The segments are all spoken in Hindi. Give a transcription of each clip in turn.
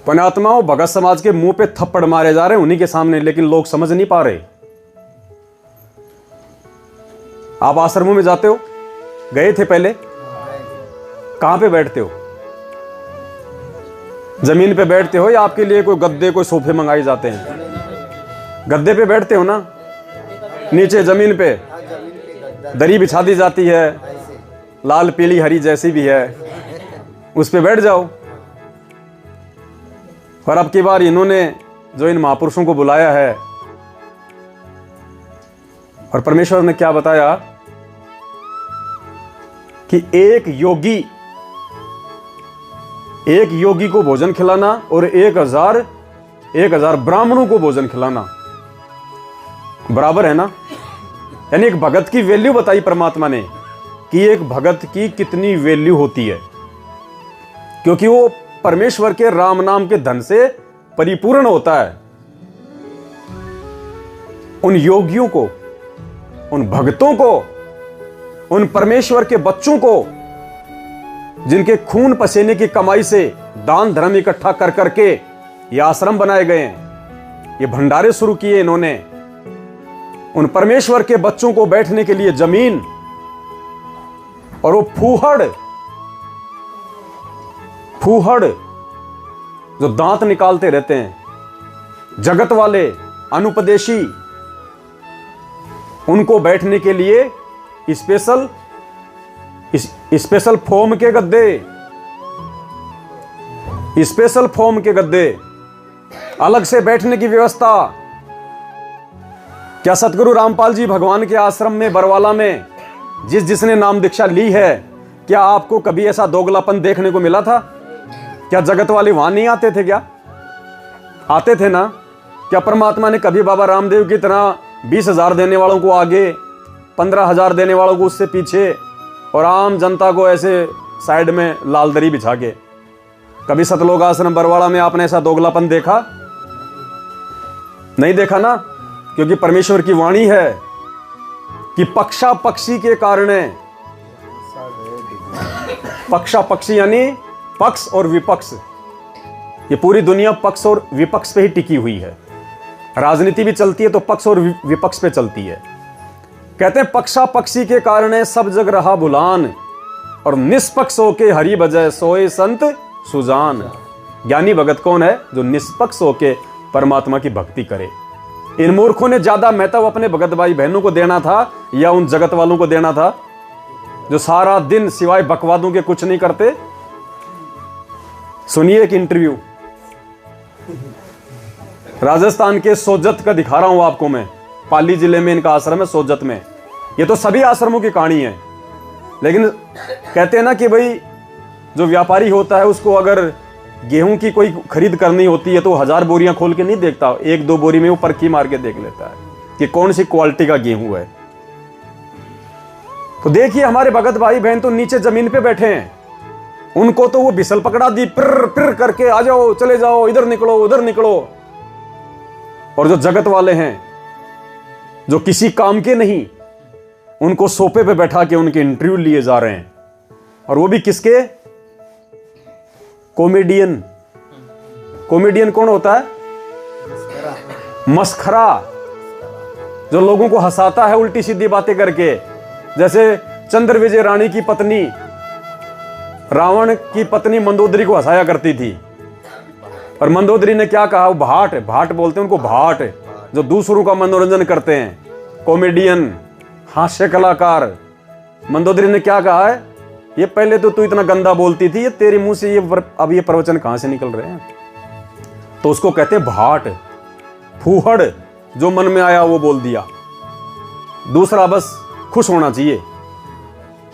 पुण्यात्माओं, भगत समाज के मुंह पे थप्पड़ मारे जा रहे हैं उन्हीं के सामने, लेकिन लोग समझ नहीं पा रहे। आप आश्रमों में जाते हो, गए थे पहले? कहां पे बैठते हो? जमीन पे बैठते हो या आपके लिए कोई गद्दे, कोई सोफे मंगाए जाते हैं? गद्दे पे बैठते हो ना? नीचे जमीन पे दरी बिछा दी जाती है, लाल पीली हरी जैसी भी है, उस पे बैठ जाओ। और अब की बार इन्होंने जो इन महापुरुषों को बुलाया है, और परमेश्वर ने क्या बताया कि एक योगी को भोजन खिलाना और 1000 ब्राह्मणों को भोजन खिलाना बराबर है ना। यानी एक भगत की वैल्यू बताई परमात्मा ने कि एक भगत की कितनी वैल्यू होती है, क्योंकि वो परमेश्वर के राम नाम के धन से परिपूर्ण होता है। उन योगियों को, उन भक्तों को, उन परमेश्वर के बच्चों को, जिनके खून पसीने की कमाई से दान धर्म इकट्ठा कर करके ये आश्रम बनाए गए हैं, ये भंडारे शुरू किए इन्होंने, उन परमेश्वर के बच्चों को बैठने के लिए जमीन, और वो फूहड़ जो दांत निकालते रहते हैं, जगत वाले अनुपदेशी, उनको बैठने के लिए स्पेशल फोम के गद्दे, अलग से बैठने की व्यवस्था। क्या सतगुरु रामपाल जी भगवान के आश्रम में बरवाला में जिसने नाम दीक्षा ली है, क्या आपको कभी ऐसा दोगलापन देखने को मिला था? क्या जगत वाले वहां नहीं आते थे? क्या आते थे ना? क्या परमात्मा ने कभी बाबा रामदेव की तरह 20,000 देने वालों को आगे, 15,000 देने वालों को उससे पीछे, और आम जनता को ऐसे साइड में लाल दरी बिछा के, कभी सतलोक आश्रम बरवाड़ा में आपने ऐसा दोगलापन देखा? नहीं देखा ना, क्योंकि परमेश्वर की वाणी है कि पक्षा पक्षी के कारण, पक्षा पक्षी यानी पक्ष और विपक्ष, ये पूरी दुनिया पक्ष और विपक्ष पे ही टिकी हुई है। राजनीति भी चलती है तो पक्ष और विपक्ष पे चलती है। कहते हैं पक्षा पक्षी के कारण सब जग रहा भुलान, और निष्पक्ष होके हरि बजय सोए संत सुजान। ज्ञानी भगत कौन है? जो निष्पक्ष होके परमात्मा की भक्ति करे। इन मूर्खों ने ज्यादा महत्व अपने भगत भाई बहनों को देना था या उन जगत वालों को देना था जो सारा दिन सिवाय बकवादों के कुछ नहीं करते? सुनिए एक इंटरव्यू, राजस्थान के सोजत का दिखा रहा हूं आपको मैं। पाली जिले में इनका आश्रम है, सोजत में। ये तो सभी आश्रमों की कहानी है, लेकिन कहते हैं ना कि भाई जो व्यापारी होता है उसको अगर गेहूं की कोई खरीद करनी होती है तो 1000 बोरियां खोल के नहीं देखता, 1-2 बोरी में वो परखी मार के देख लेता है कि कौन सी क्वालिटी का गेहूं है। तो देखिए हमारे भगत भाई बहन तो नीचे जमीन पे बैठे हैं, उनको तो वो बिसल पकड़ा दी, पिर पिर करके आ जाओ, चले जाओ, इधर निकलो, उधर निकलो। और जो जगत वाले हैं, जो किसी काम के नहीं, उनको सोफे पे बैठा के उनके इंटरव्यू लिए जा रहे हैं, और वो भी किसके? कॉमेडियन। कॉमेडियन कौन होता है? मस्खरा, जो लोगों को हंसाता है उल्टी सीधी बातें करके। जैसे चंद्र विजय रानी की पत्नी, रावण की पत्नी मंदोदरी को हंसाया करती थी, और मंदोदरी ने क्या कहा? वो भाट बोलते हैं उनको, भाट, जो दूसरों का मनोरंजन करते हैं, कॉमेडियन, हास्य कलाकार। मंदोदरी ने क्या कहा है? ये पहले तो तू इतना गंदा बोलती थी, ये तेरे मुंह से अब ये प्रवचन कहां से निकल रहे हैं? तो उसको कहते हैं भाट, फूहड़, जो मन में आया वो बोल दिया। दूसरा बस खुश होना चाहिए।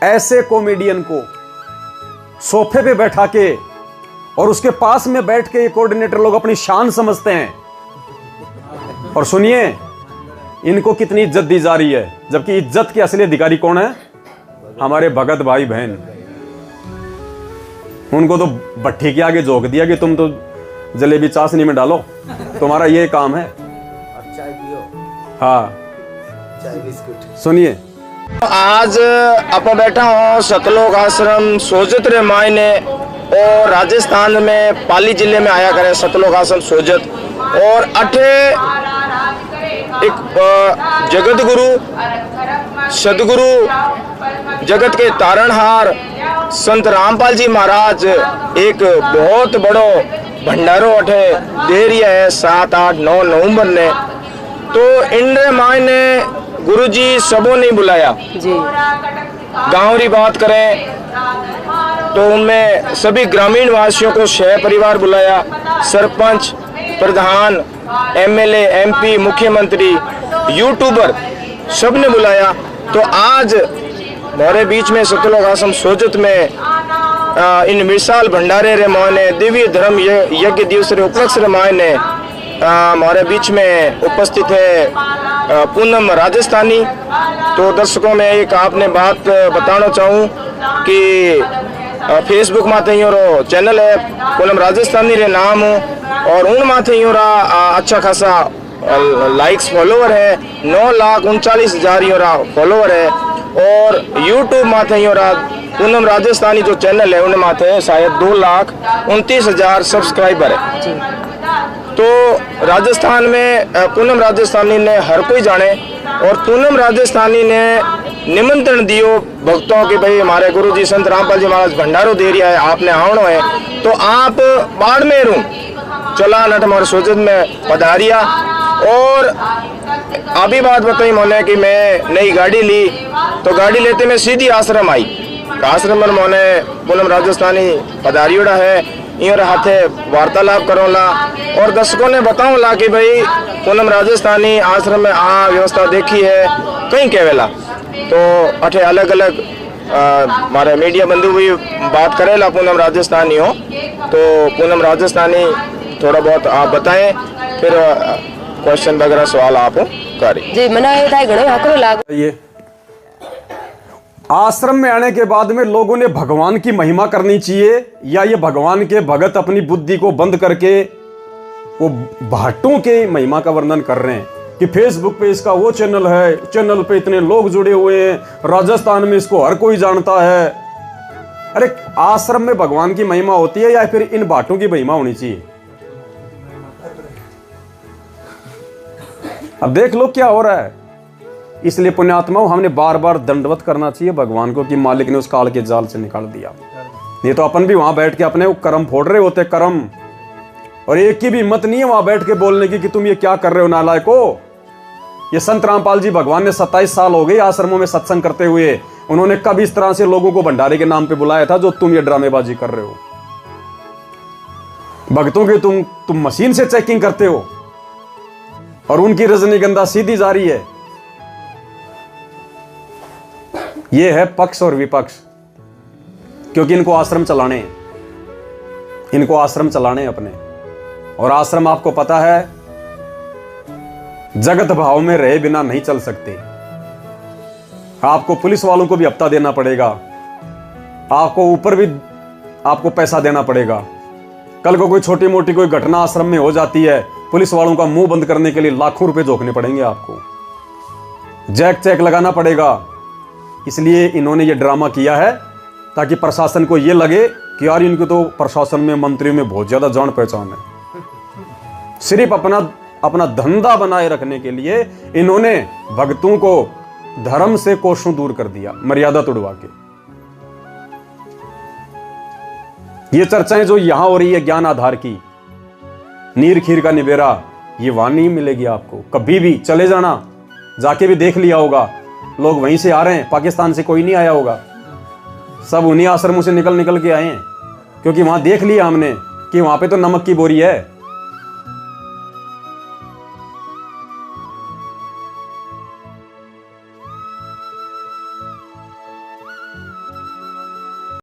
ऐसे कॉमेडियन को सोफे पे बैठा के और उसके पास में बैठ के ये कोऑर्डिनेटर लोग अपनी शान समझते हैं। और सुनिए इनको कितनी इज्जत दी जा रही है, जबकि इज्जत के असली अधिकारी कौन है? हमारे भगत भाई बहन। उनको तो भट्टी के आगे झोंक दिया कि तुम तो जलेबी चाशनी में डालो, तुम्हारा ये काम है। चाय पियो। हाँ, चाय बिस्कुट। सुनिए, आज आप बैठा हूँ सतलोक आश्रम सोजत रे मायने और राजस्थान में पाली जिले में आया करे सतलोक आश्रम सोजत। और अठे एक जगत गुरु सदगुरु जगत के तारणहार संत रामपाल जी महाराज एक बहुत बड़ो भंडारो अठे दे रिया है 7, 8, 9 नवंबर ने। तो इंद्र मायने गुरुजी सबों ने बुलाया जी। गांव की बात करें तो उनमें सभी ग्रामीण वासियों को सह परिवार बुलाया, सरपंच, प्रधान, एमएलए, एमपी, मुख्यमंत्री, यूट्यूबर सब ने बुलाया। तो आज हमारे बीच में सतलोक आश्रम सोजत में इन विशाल भंडारे रे मायने दिव्य धर्म यज्ञ दिवस रे उपलक्ष्य रे मायने हमारे बीच में उपस्थित है पूनम राजस्थानी। तो दर्शकों में एक आपने बात बताना चाहूँ कि फेसबुक माथे योरो चैनल है पूनम राजस्थानी रे नाम, और उन माथे योरा अच्छा खासा लाइक्स फॉलोवर है, 9,39,000 योरा फॉलोवर है। और यूट्यूब माथे योरा पूनम राजस्थानी जो चैनल है उन माथे शायद 2,29,000 सब्सक्राइबर है। तो राजस्थान में पूनम राजस्थानी ने हर कोई जाने, और पूनम राजस्थानी ने निमंत्रण दियो भक्तों के भाई हमारे गुरुजी संत रामपाल जी महाराज भंडारो दे रिया है, आपने आवनो है। तो आप बाड़मेर चला नट हमारे सोजत में पधारिया। और अभी बात बताई मोने कि मैं नई गाड़ी ली, तो गाड़ी लेते मैं सीधी आश्रम आई। आश्रम में मोने पूनम राजस्थानी पधारियोड़ा है, इन हाथे वार्तालाप करोला और दर्शकों ने बताऊला कि भाई पूनम राजस्थानी आश्रम में आ व्यवस्था देखी है कहीं केवेला। तो अठे अलग अलग हमारे मीडिया बंधु भी बात करेला पूनम राजस्थानी हो। तो पूनम राजस्थानी थोड़ा बहुत आप बताएं, फिर क्वेश्चन वगैरह सवाल आप करें। जी मना ये था घणो हकरो लाग। ये आश्रम में आने के बाद में लोगों ने भगवान की महिमा करनी चाहिए, या ये भगवान के भगत अपनी बुद्धि को बंद करके वो भाटों के महिमा का वर्णन कर रहे हैं कि फेसबुक पे इसका वो चैनल है, चैनल पे इतने लोग जुड़े हुए हैं, राजस्थान में इसको हर कोई जानता है। अरे आश्रम में भगवान की महिमा होती है या फिर इन भाटों की महिमा होनी चाहिए? अब देख लो क्या हो रहा है। इसलिए पुण्यात्माओं हमने बार बार दंडवत करना चाहिए भगवान को कि मालिक ने उस काल के जाल से निकाल दिया। नहीं तो अपन भी वहां बैठ के अपने कर्म फोड़ रहे होते, कर्म, और एक की भी हिम्मत नहीं है वहां बैठ के बोलने की कि तुम ये क्या कर रहे हो नालायको। ये संत रामपाल जी भगवान ने 27 साल हो गए आश्रमों में सत्संग करते हुए, उन्होंने कब इस तरह से लोगों को भंडारे के नाम पे बुलाया था जो तुम ये ड्रामेबाजी कर रहे हो? भक्तों की तुम मशीन से चेकिंग करते हो और उनकी रजनीगंधा सीधी जारी है। ये है पक्ष और विपक्ष, क्योंकि इनको आश्रम चलाने हैं, इनको आश्रम चलाने अपने। और आश्रम आपको पता है जगत भाव में रहे बिना नहीं चल सकते। आपको पुलिस वालों को भी हफ्ता देना पड़ेगा, आपको ऊपर भी आपको पैसा देना पड़ेगा। कल को कोई छोटी मोटी कोई घटना आश्रम में हो जाती है, पुलिस वालों का मुंह बंद करने के लिए लाखों रुपए झोंकने पड़ेंगे, आपको जैक चेक लगाना पड़ेगा। इसलिए इन्होंने ये ड्रामा किया है ताकि प्रशासन को ये लगे कि यार इनको तो प्रशासन में मंत्रियों में बहुत ज्यादा जान पहचान है। सिर्फ अपना धंधा बनाए रखने के लिए इन्होंने भक्तों को धर्म से कोसों दूर कर दिया, मर्यादा तोड़वा के। ये चर्चाएं जो यहां हो रही है ज्ञान आधार की, नीर खीर का निबेरा, ये वहां नहीं मिलेगी आपको कभी भी। चले जाना, जाके भी देख लिया होगा, लोग वहीं से आ रहे हैं, पाकिस्तान से कोई नहीं आया होगा, सब उन्हीं आश्रमों से निकल के आए हैं, क्योंकि वहां देख लिया हमने कि वहां पे तो नमक की बोरी है।